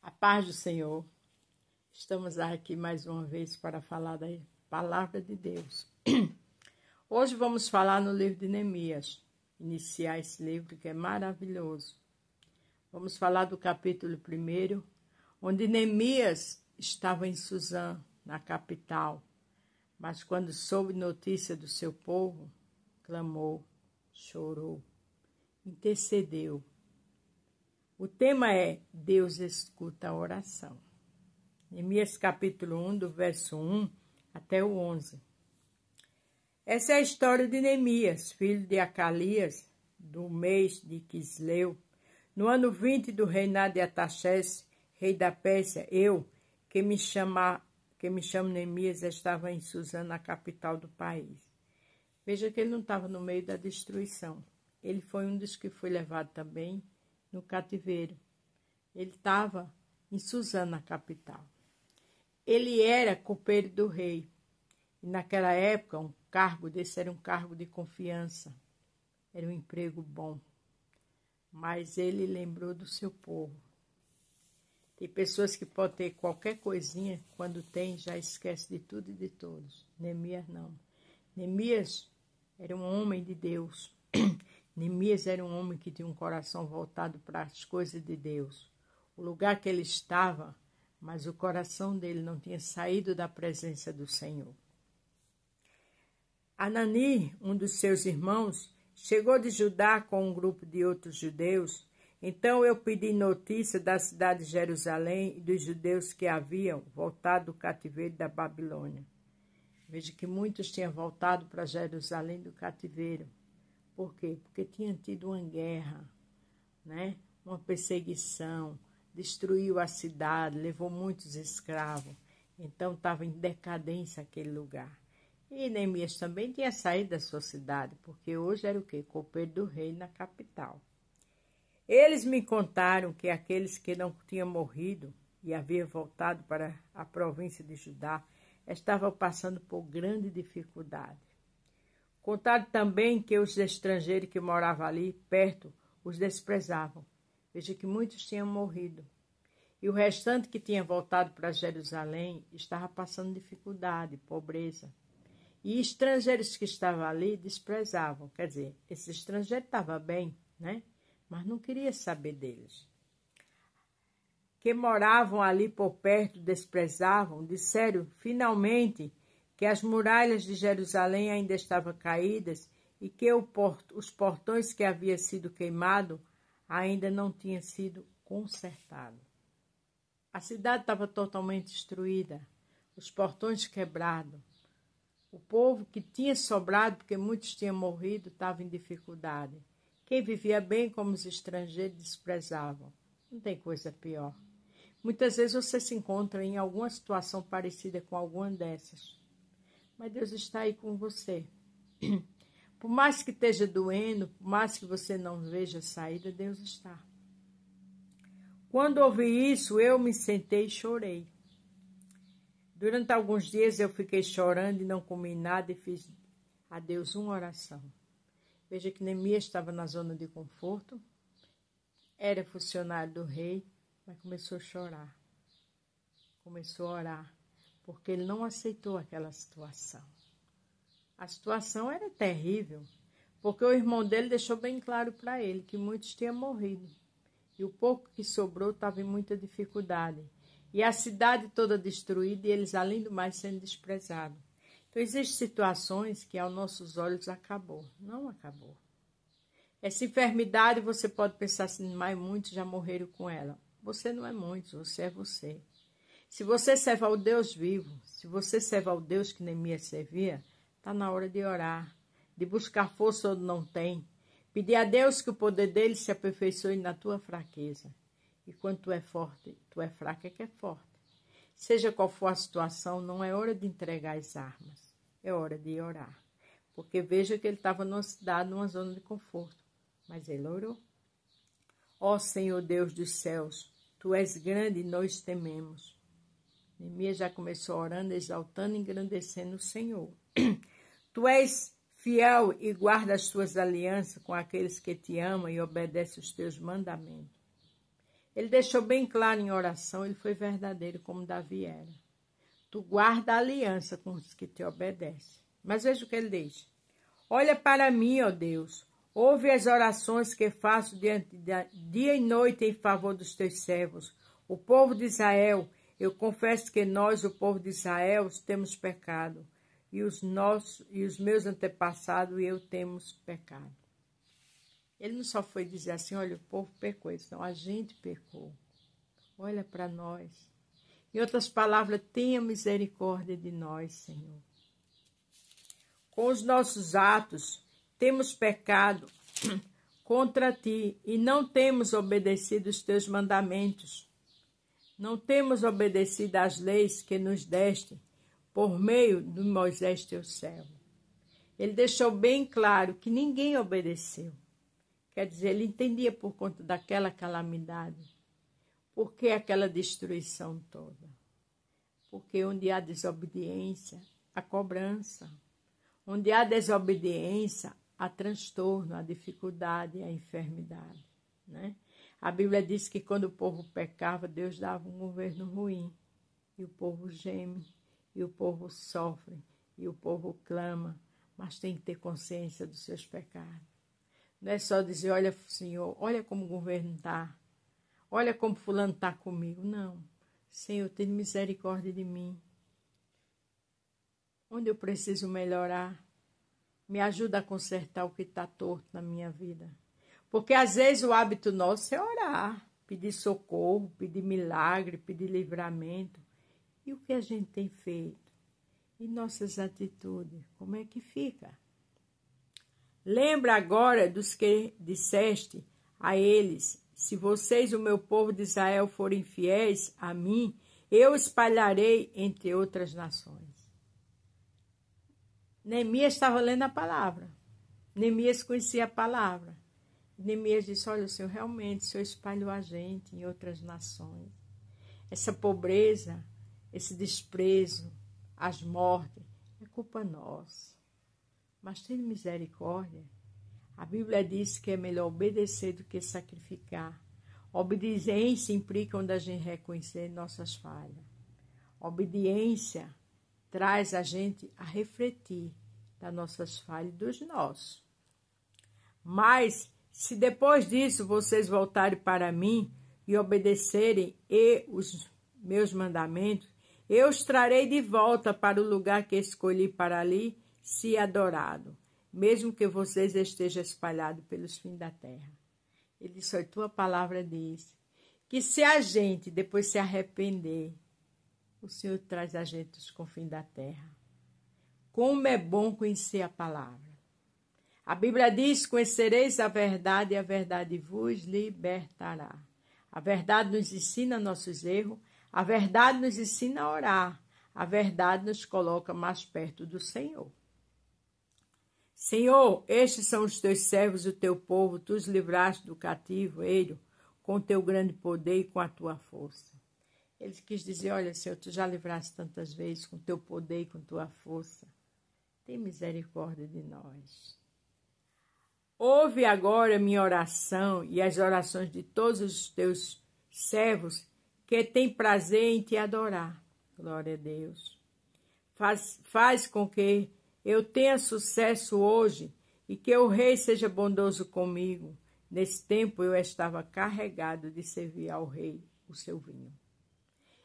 A paz do Senhor. Estamos aqui mais uma vez para falar da palavra de Deus. Hoje vamos falar no livro de Neemias, iniciar esse livro que é maravilhoso. Vamos falar do capítulo 1, onde Neemias estava em Suzã, na capital, mas quando soube notícia do seu povo, clamou, chorou, intercedeu. O tema é Deus escuta a oração. Neemias capítulo 1, do verso 1 até o 11. Essa é a história de Neemias, filho de Acalias, do mês de Quisleu. No ano 20 do reinado de Artaxerxes, rei da Pérsia, eu, que me chamo Neemias, estava em Suzã, na capital do país. Veja que ele não estava no meio da destruição. Ele foi um dos que foi levado também no cativeiro. Ele estava em Suzã, na capital. Ele era copeiro do rei. E naquela época, um cargo desse era um cargo de confiança. Era um emprego bom. Mas ele lembrou do seu povo. Tem pessoas que podem ter qualquer coisinha, quando tem, já esquece de tudo e de todos. Neemias não. Neemias era um homem de Deus. Neemias era um homem que tinha um coração voltado para as coisas de Deus. O lugar que ele estava, mas o coração dele não tinha saído da presença do Senhor. Anani, um dos seus irmãos, chegou de Judá com um grupo de outros judeus. Então eu pedi notícia da cidade de Jerusalém e dos judeus que haviam voltado do cativeiro da Babilônia. Veja que muitos tinham voltado para Jerusalém do cativeiro. Por quê? Porque tinha tido uma guerra, né? Uma perseguição, destruiu a cidade, levou muitos escravos. Então estava em decadência aquele lugar. E Neemias também tinha saído da sua cidade, porque hoje era o quê? Copeiro do rei na capital. Eles me contaram que aqueles que não tinham morrido e haviam voltado para a província de Judá estavam passando por grande dificuldade. Contaram também que os estrangeiros que moravam ali perto os desprezavam. Veja que muitos tinham morrido. E o restante que tinha voltado para Jerusalém estava passando dificuldade, pobreza. E estrangeiros que estavam ali desprezavam. Quer dizer, esse estrangeiro estava bem, né? Mas não queria saber deles. Que moravam ali por perto desprezavam, disseram finalmente que as muralhas de Jerusalém ainda estavam caídas e que os portões que haviam sido queimados ainda não tinham sido consertados. A cidade estava totalmente destruída, os portões quebrados. O povo que tinha sobrado, porque muitos tinham morrido, estava em dificuldade. Quem vivia bem, como os estrangeiros, desprezavam. Não tem coisa pior. Muitas vezes você se encontra em alguma situação parecida com alguma dessas. Mas Deus está aí com você. Por mais que esteja doendo, por mais que você não veja saída, Deus está. Quando ouvi isso, eu me sentei e chorei. Durante alguns dias eu fiquei chorando e não comi nada e fiz a Deus uma oração. Veja que Neemias estava na zona de conforto, era funcionário do rei, mas começou a chorar. Começou a orar, porque ele não aceitou aquela situação. A situação era terrível, porque o irmão dele deixou bem claro para ele que muitos tinham morrido. E o pouco que sobrou estava em muita dificuldade. E a cidade toda destruída e eles, além do mais, sendo desprezados. Então, existem situações que, aos nossos olhos, acabou. Não acabou. Essa enfermidade, você pode pensar assim, mas muitos já morreram com ela. Você não é muitos, você é você. Se você serve ao Deus vivo, se você serve ao Deus que Neemias servia, está na hora de orar, de buscar força onde não tem. Pedir a Deus que o poder dele se aperfeiçoe na tua fraqueza. E quando tu é forte, tu é fraca, é que é forte. Seja qual for a situação, não é hora de entregar as armas. É hora de orar. Porque veja que ele estava numa cidade, numa zona de conforto. Mas ele orou. Ó Senhor Deus dos céus, tu és grande e nós tememos. Neemias já começou orando, exaltando e engrandecendo o Senhor. Tu és fiel e guarda as tuas alianças com aqueles que te amam e obedecem os teus mandamentos. Ele deixou bem claro em oração, ele foi verdadeiro como Davi era. Tu guarda a aliança com os que te obedecem. Mas veja o que ele diz. Olha para mim, ó Deus, ouve as orações que faço dia e noite em favor dos teus servos, o povo de Israel. Eu confesso que nós, o povo de Israel, temos pecado, e os meus antepassados e eu temos pecado. Ele não só foi dizer assim, olha, o povo pecou, não, a gente pecou. Olha para nós. Em outras palavras, tenha misericórdia de nós, Senhor. Com os nossos atos, temos pecado contra ti e não temos obedecido os teus mandamentos. Não temos obedecido às leis que nos deste por meio de Moisés, teu servo. Ele deixou bem claro que ninguém obedeceu. Quer dizer, ele entendia por conta daquela calamidade. Por que aquela destruição toda? Porque onde há desobediência, há cobrança. Onde há desobediência, há transtorno, há dificuldade, há enfermidade. Né? A Bíblia diz que quando o povo pecava, Deus dava um governo ruim. E o povo geme, e o povo sofre, e o povo clama. Mas tem que ter consciência dos seus pecados. Não é só dizer, olha, Senhor, olha como o governo está. Olha como fulano está comigo. Não. Senhor, tenha misericórdia de mim. Onde eu preciso melhorar, me ajuda a consertar o que está torto na minha vida. Porque às vezes o hábito nosso é orar, pedir socorro, pedir milagre, pedir livramento. E o que a gente tem feito? E nossas atitudes, como é que fica? Lembra agora dos que disseste a eles, se vocês, o meu povo de Israel, forem fiéis a mim, eu espalharei entre outras nações. Neemias estava lendo a palavra. Neemias conhecia a palavra. Neemias disse, olha, Senhor, realmente, o Senhor espalhou a gente em outras nações. Essa pobreza, esse desprezo, as mortes, é culpa nossa. Mas tem misericórdia. A Bíblia diz que é melhor obedecer do que sacrificar. Obediência implica onde a gente reconhecer nossas falhas. Obediência traz a gente a refletir das nossas falhas e dos nossos. Mas, se depois disso vocês voltarem para mim e obedecerem os meus mandamentos, eu os trarei de volta para o lugar que escolhi para ali ser adorado, mesmo que vocês estejam espalhados pelos fins da terra. Ele disse, a tua palavra diz que se a gente depois se arrepender, o Senhor traz a gente dos confins da terra. Como é bom conhecer a palavra. A Bíblia diz, conhecereis a verdade e a verdade vos libertará. A verdade nos ensina nossos erros, a verdade nos ensina a orar, a verdade nos coloca mais perto do Senhor. Senhor, estes são os teus servos, o teu povo, tu os livraste do cativeiro com o teu grande poder e com a tua força. Ele quis dizer, olha, Senhor, tu já livraste tantas vezes com o teu poder e com tua força. Tem misericórdia de nós. Ouve agora minha oração e as orações de todos os teus servos que têm prazer em te adorar. Glória a Deus. Faz com que eu tenha sucesso hoje e que o rei seja bondoso comigo. Nesse tempo eu estava carregado de servir ao rei o seu vinho.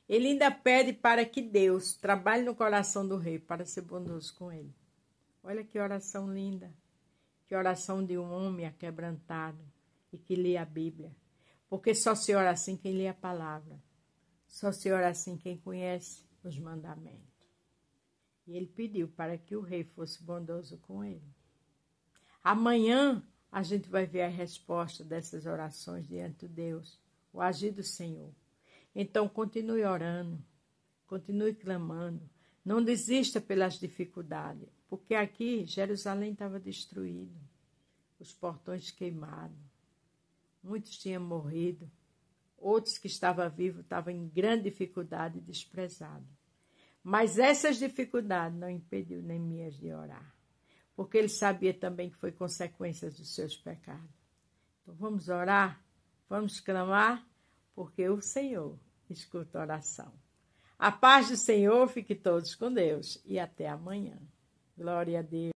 Ele ainda pede para que Deus trabalhe no coração do rei para ser bondoso com ele. Olha que oração linda. Que oração de um homem aquebrantado e que lê a Bíblia. Porque só se ora assim quem lê a palavra. Só se ora assim quem conhece os mandamentos. E ele pediu para que o rei fosse bondoso com ele. Amanhã a gente vai ver a resposta dessas orações diante de Deus, o agir do Senhor. Então continue orando, continue clamando, não desista pelas dificuldades, porque aqui Jerusalém estava destruído, os portões queimados, muitos tinham morrido, outros que estavam vivos estavam em grande dificuldade e desprezados. Mas essas dificuldades não impediu Neemias de orar, porque ele sabia também que foi consequência dos seus pecados. Então vamos orar, vamos clamar, porque o Senhor escuta a oração. A paz do Senhor, fique todos com Deus e até amanhã. Glória a Deus.